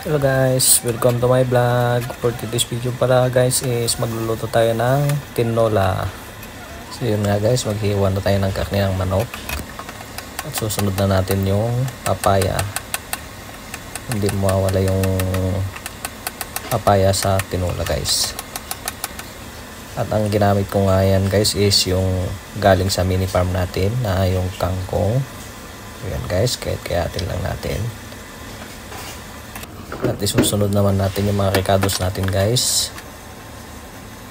Hello guys, welcome to my vlog. For today's video pala guys is magluluto tayo ng tinola. So yun nga guys, maghiwa na tayo ng karne ng manok. At susunod na natin yung papaya. Hindi mawawala yung papaya sa tinola guys. At ang ginamit ko nga yan guys is yung galing sa mini farm natin na yung kangkong. Ayan guys, kayatin lang natin. At isusunod naman natin yung mga ricados natin guys.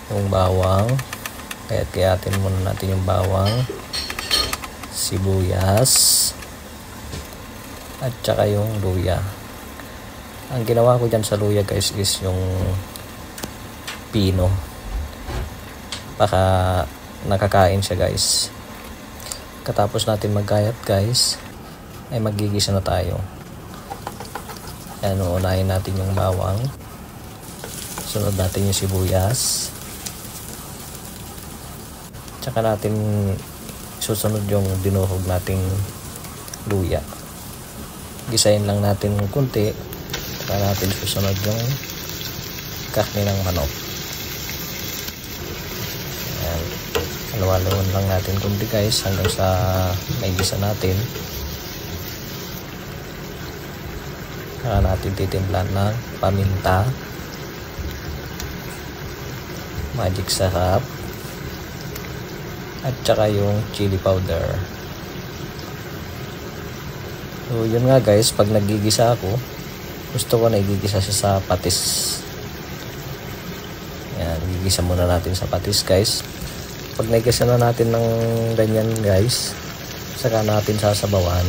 Yung bawang. Kayatin muna natin yung bawang. Sibuyas. At saka yung luya. Ang ginawa ko dyan sa luya guys is yung pino. Baka nakakain siya guys. Katapos natin magkayat guys, ay magigisa na tayo. Ayan, uunahin natin yung bawang. Sunod natin yung sibuyas. Tsaka natin susunod yung dinuhog nating luya. Gisahin lang natin kunti. Tsaka natin susunod yung karne ng manok. Ayan. Halo-haloan lang natin kunti guys hanggang sa may gisa natin. Saka natin titimplan ng paminta, magic sarap, at saka yung chili powder. So yun nga guys, pag nagigisa ako, gusto ko na igigisa siya sa patis. Yan, gigisa muna natin sa patis guys. Pag nagigisa na natin ng ganyan guys, saka natin sasabawan.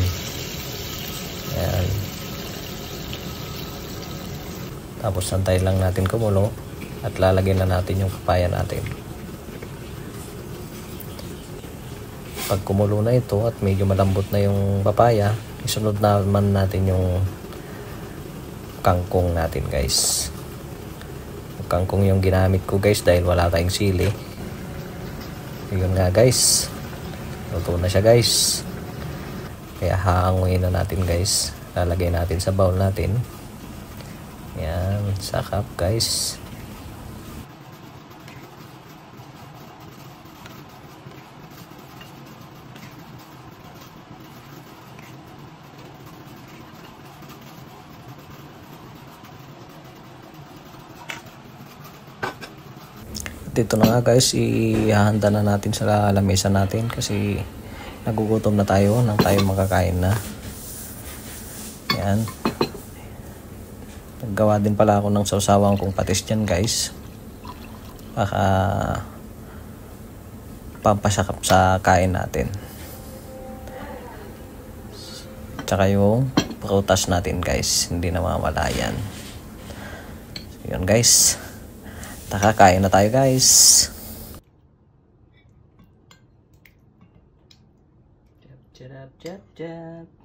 Yan. Tapos antayin lang natin kumulo at lalagyan na natin yung papaya natin. Pag kumulo na ito at medyo malambot na yung papaya, isunod naman natin yung kangkong natin guys. Yung kangkong yung ginamit ko guys dahil wala tayong sili. Yun nga guys, luto na siya guys. Kaya hahanguin na natin guys. Lalagay natin sa bowl natin. Yan, sakap guys. Dito na nga guys, ihahanda na natin sa lamesa natin kasi nagugutom na tayo nang tayo makakain na. Yan. Naggawa din pala ako ng sausawan kong patis dyan guys. Baka pampasakap sa kain natin. Tsaka yung prutas natin guys, hindi na mawala yan. So, yun guys, nakakain na tayo guys. Chap chap chap chap.